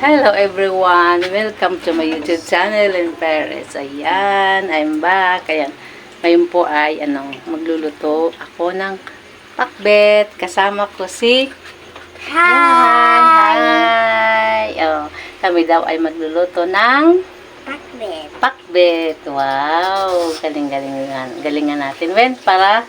Hello everyone! Welcome to my YouTube channel in Paris. Ayan, I'm back. Ayan, ngayon po ay magluluto ako ng pakbet. Kasama ko si Hi! Oh, kami daw ay magluluto ng Pakbet. pakbet. Wow! Galingan natin. Wen, para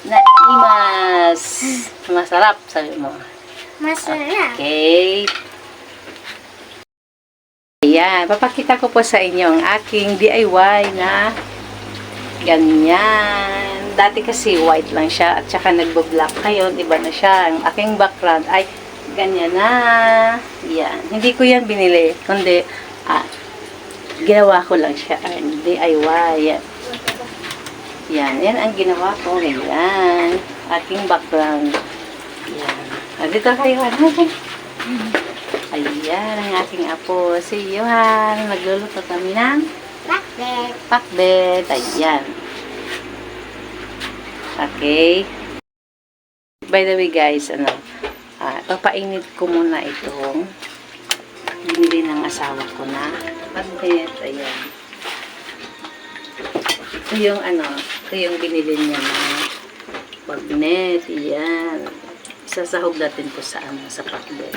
naimas. Masarap, sabi mo. Masarap. Okay. Ayan, papakita ko po sa inyo ang aking DIY na ganyan. Dati kasi white lang siya at saka nagbo-black. Ngayon, iba na siya. Ang aking background ay ganyan na. Yan. Hindi ko yan binili. Kundi, ginawa ko lang siya. DIY. Yan. Yan ang ginawa ko. Ganyan. Aking background. Yan. Dito kayo. Ayan, ang aking apo, si Johan. Magluluto kami ng Pakbet. pakbet. Ayan. Okay. By the way, guys, papainit ko muna itong binili ng asawa ko na pakbet. Ayan. Ito yung binili niya na pakbet. Ayan. Isasahog natin po sa pakbet.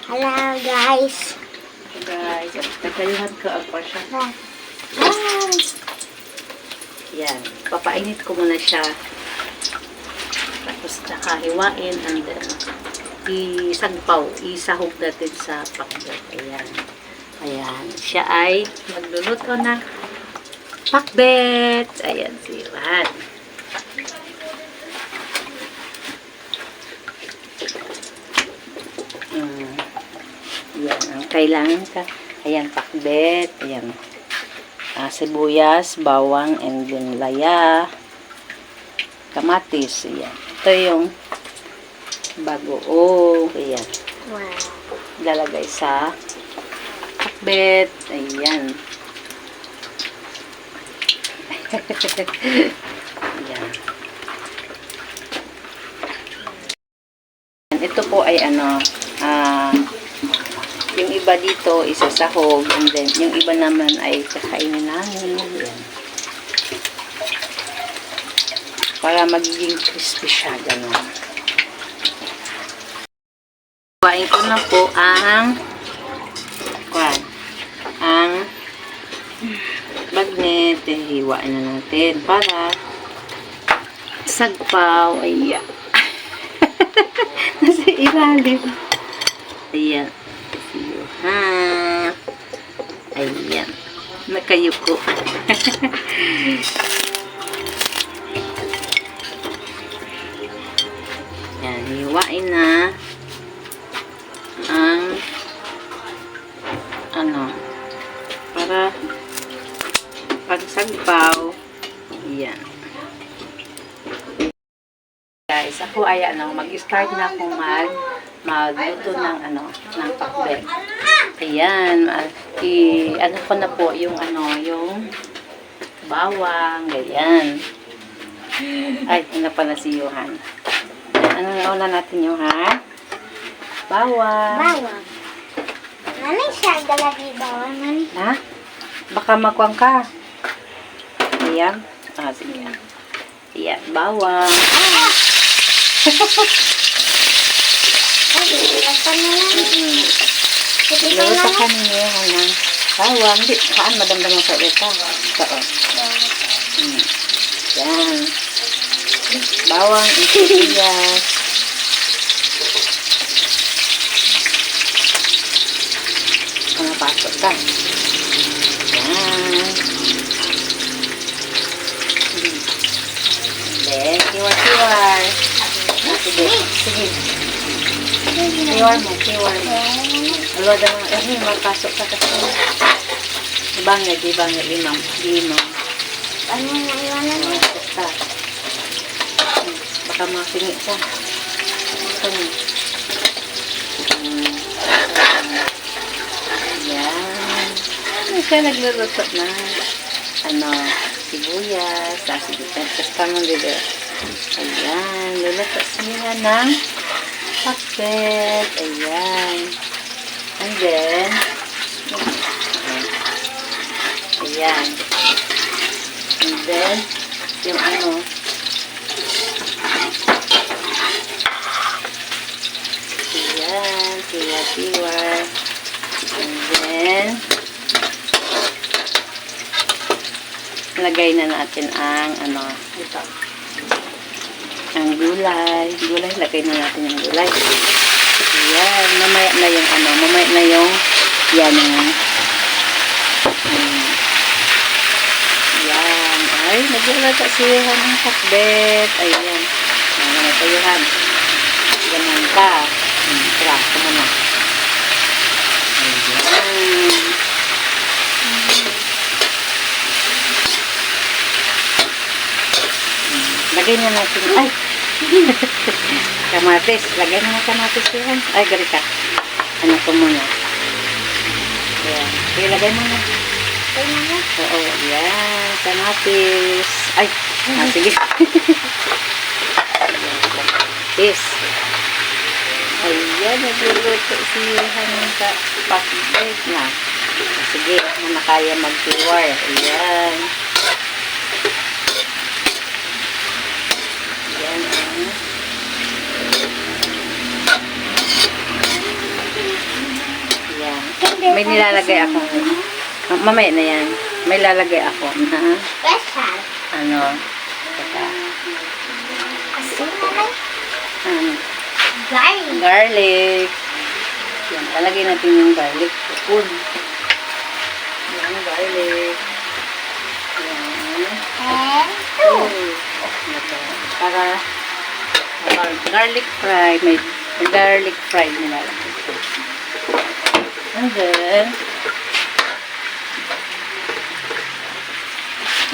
Hello, guys. Guys, kakayuhan ko ang pasya. Yan. Papainit ko muna siya. Tapos nakahiwain and then isahog natin sa pakbet. Ayan. Ayan. Siya ay magluluto ng pakbet. Ayan si Juan. Yan, ang kailangan ka. Ayan, pakbet. Ayan. Sibuyas, bawang, and then laya. Kamatis. Ayan. Ito yung bagoong. Ayan. Wow. Lalagay sa pakbet. Ayan. Ayan. Ito po ay yung iba dito isasahog and then yung iba naman ay kakainin namin. Yan. Para magiging crispy siya. Ganun. Kuhain ko na po ang bagnet. Hiwain na natin para sagpaw. Ayan. Nasa ilalim. Ayan. Ayan. Nakayuko. Yan. Hiwain na ang para pagsagpaw. Ayan. Guys, ako ay mag-start na akong magluto ng pakbet. Ayan, ko na po yung bawang, ganyan. Ay, pala si Johan. Ano na una natin, Johan? Bawang. Bawang. Ano siya? Galagi bawang. Ha? Baka makuwang ka. Ayan. Sige. Ayan, bawang. Luluto ka ninyo ng bawang. Hindi, saan madamdamang sa ito? Ito. Yan. Bawang, sibuyas. Pasok ka. Yan. Then, kiwar-kiwar. Sige. Kiwar mo. Alwad ang magpasok ka kasi. Ibangay, limang. Ano na iwanan mo? Baka makingi ka. Ayan. Siya nagluluto na. Sibuyas. Tapos tamang dito. Ayan. Luluto siya ng pakbet. Ayan. And then, ayan. And then, yung ano, ayan, tiwa-tiwa. And then, lagay na natin ang ano, ito. Ang gulay. Gulay, lagay na natin yung gulay. Ayan, mamaya na yung ano, mamaya na yung, yan yung, yan. Ay, naglalaga siya ng pakbet. Ayan. Ayan, natayuhan. Ganun ka. Tara, kuma na. Ayan. Lagay na natin. Ay! Kamatis. Lagay na ng kamatis yan. Ay, gari ka. Ano ko muna. Ayan. Okay, lagay mo na. Oo, yan. Kamatis. Ay! Sige. Kamatis. Ayan, nagluluto siya ng pakbet na. Sige, na kaya mag-tiwar. Ayan. Ayan. Ayan. May nilalagay ako. Mamaya na yan. May lalagay ako na Special. ano. Teka. Asin naman. Garlic. Garlic. Yan. Lalagay natin yung garlic. Spoon. Yan, garlic. Yan. And two. Para garlic fry. May garlic fry nilalagay ko. And then,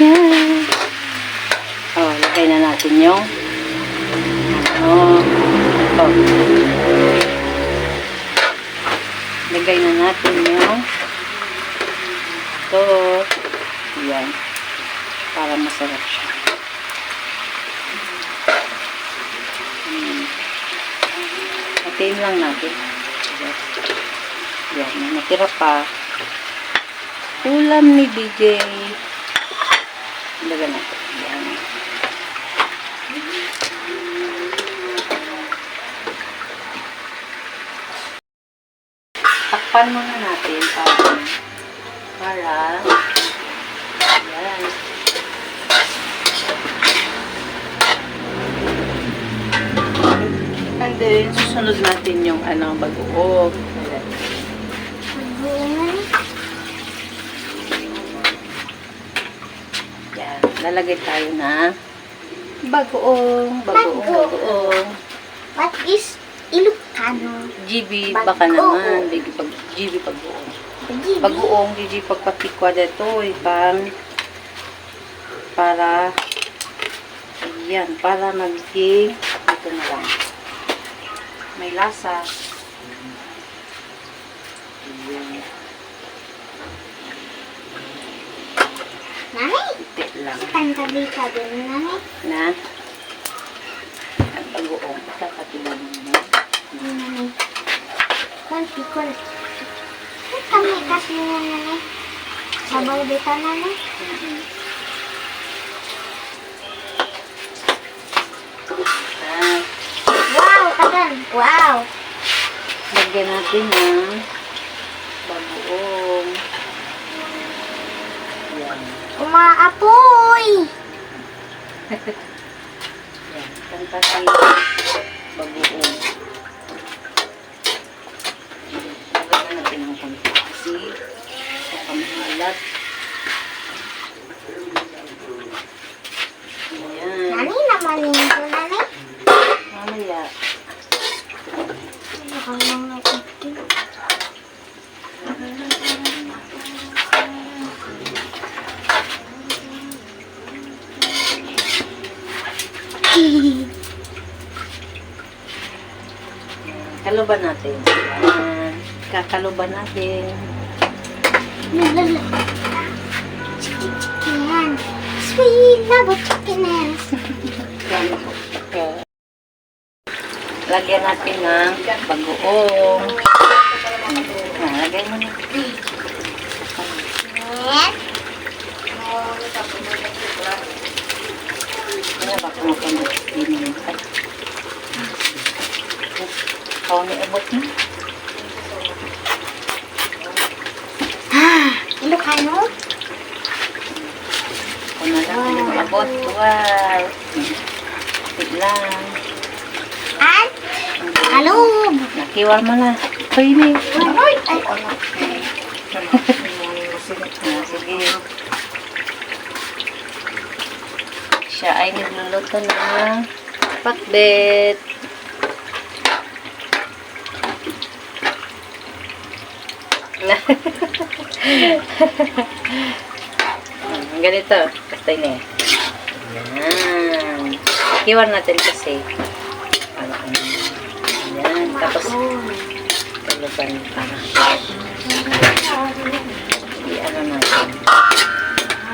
yan. Oh, lagay na natin yung ito. Lagay na natin yung ito. Yan. Para masarap siya. Hatiin lang natin. Yan. Natira pa. Ulam ni DJ. Lagyan natin. Yan. Takpan muna natin para yan. And then, susunod natin yung ano, bagoong. Yan. Lalagay tayo na bagoong. What is Ilocano? GB baka naman. GB pag-uong. Pag-uong, GB pagpatikwa dito. Para yan, para magiging ito na lang. May lasa. Yan. Nanay? Iti lang. Tabi-tabi na nanay. Na? Ang pag-uong. Kakatilan mo. Nanay. Konti. Kami kasi na nanay. Sabaw dito nanay. Wow, tagal. Wow. Lagyan natin ng bagoong. Yan. Umaapoy. Yan. Kantasin bagoong. Lagyan natin ng konti kasi sa kamahalat. Yan. Nanay naman nito nanay. Mamaya. Mukhang mga ito. Kaluban natin. Yan. Kakaluban natin. Lala. Chicken. Sweet love chickeness. lagyan natin ng bagoong. Lagay mo na. Baka mapamagpinin. Ikaw may abot na. Ano kayo? Kung na lang yung abot. Wow. Wait lang. At halog. Nakiwal mo na. Pwede. Ay, ay, Sige. Siya ay nagluluto ng pakbet. Ganito. Basta yun eh. Yan. Kiwar natin kasi. Yan. Tapos, tulugan para. I-ano natin.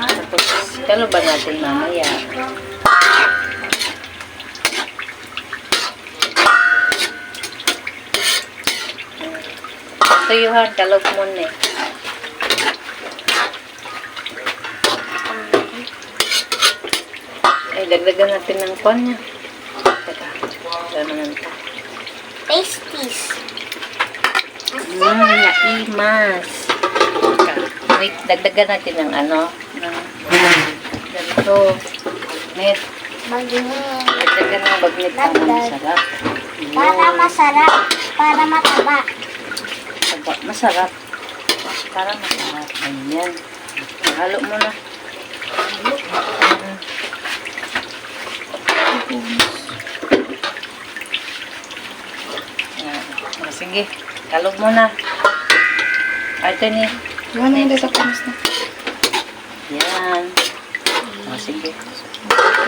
Tapos, kaluban natin mamaya. Tuyuhan, kalog muna eh. Ay, dagdagan natin ng kon niya. Teka, gano'n ta. pasties. Naimas. Teka, wait, dagdagan natin ng ano, ng ganito. Net, Bagnet. dagdagan ng bagnet para masarap. Para masarap. Para mataba. Masarap. Para masarap. Ayan. Halo mo na. Sige. Kalog mo na. Ay, ito ni. Ano yung dito kamus na? Yan. Sige.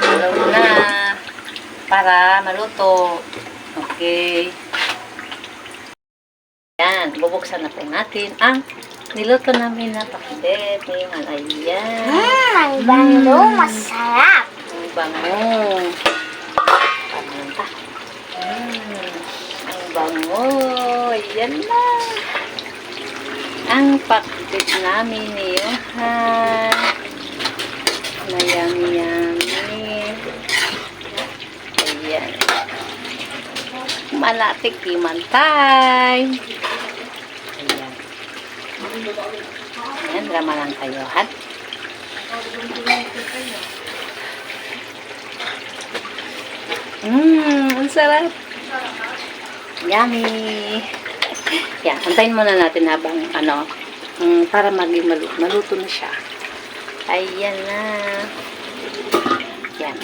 Kalog na. Para maluto. Okay. Yan. Bubuksan na po natin ang niluto namin na pakbet. Ngayon, ayan. Ang bango. Masarap. Ang bango. Pagmanta. Ang bango. Ayan na. Ang pakbet namin ni Johan. Na yummy. Ayan. Malatik imantay. Ayan. Ayan, drama lang kayo, Johan. Ang sarap. Yummy. Yan, antayin muna natin habang ano, para maging maluto na siya. Ayan na. Yan.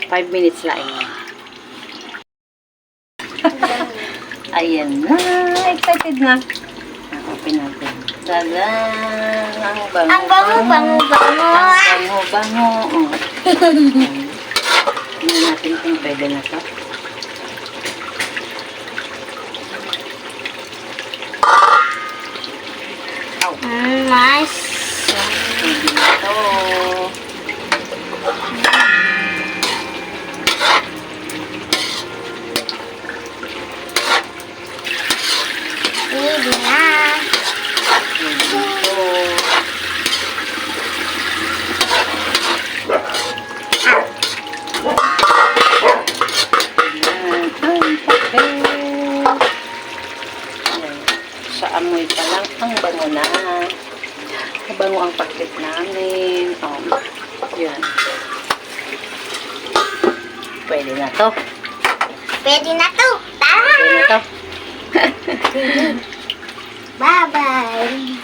5 minutes lang yun. Ayan na. Excited na. Open natin. Tada! Ang bango. Ang bango, bango, bango. Ang bango, bango. Tingnan natin kung pwede na to. Nice. Pwede na to. Pwede na. Pwede na to. Ayan. Ang pakbet. Ayan. Sa amoy pa lang, ang bango na. Mabango ang pakbet namin. Yan. Pwede na to. Pwede na to. Tara. Pwede na to. Bye-bye.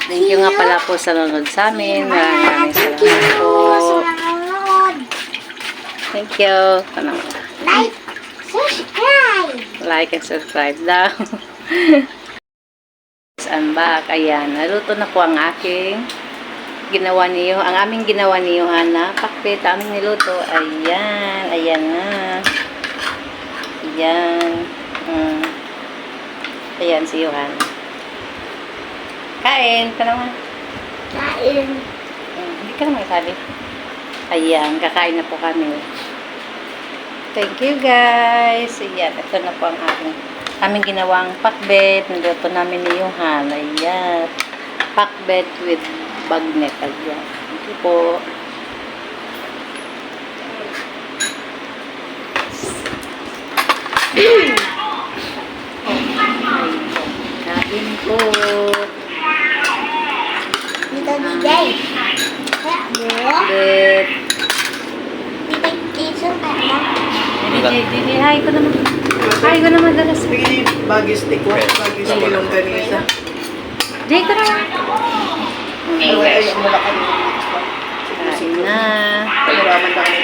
Thank you nga pala po sa nanonood sa amin. Maraming Thank you salamat po. sa nanonood. Thank you. Like, subscribe. Like and subscribe daw. Saan ba? Ayan. Naluto na po ang aking ginawa niyo. Ang aming ginawa ni Johanna. Pakbet. Aming niluto. Ayan. Ayan na. Ayan. Ayan si Johanna. Kain. Ka naman. Kain. Hindi ka naman sabi. Ayan. Kakain na po kami. Thank you guys. Ayan, ito na po ang aming ginawang pakbet. Niluto namin ni Johan. Ayan. Pakbet with bagnet. Ayan. Thank you po. Kain po. Dito, Digay. Kaya mo. Pakbet. Dito, dito, kaya. Didi, hi ko naman. Hi ko naman dalas. Sige, bagis stick mo. Bagis stick yung ganisa. Jay ko naman. Ay, mo na kami. Kain na. Pagkaraman lang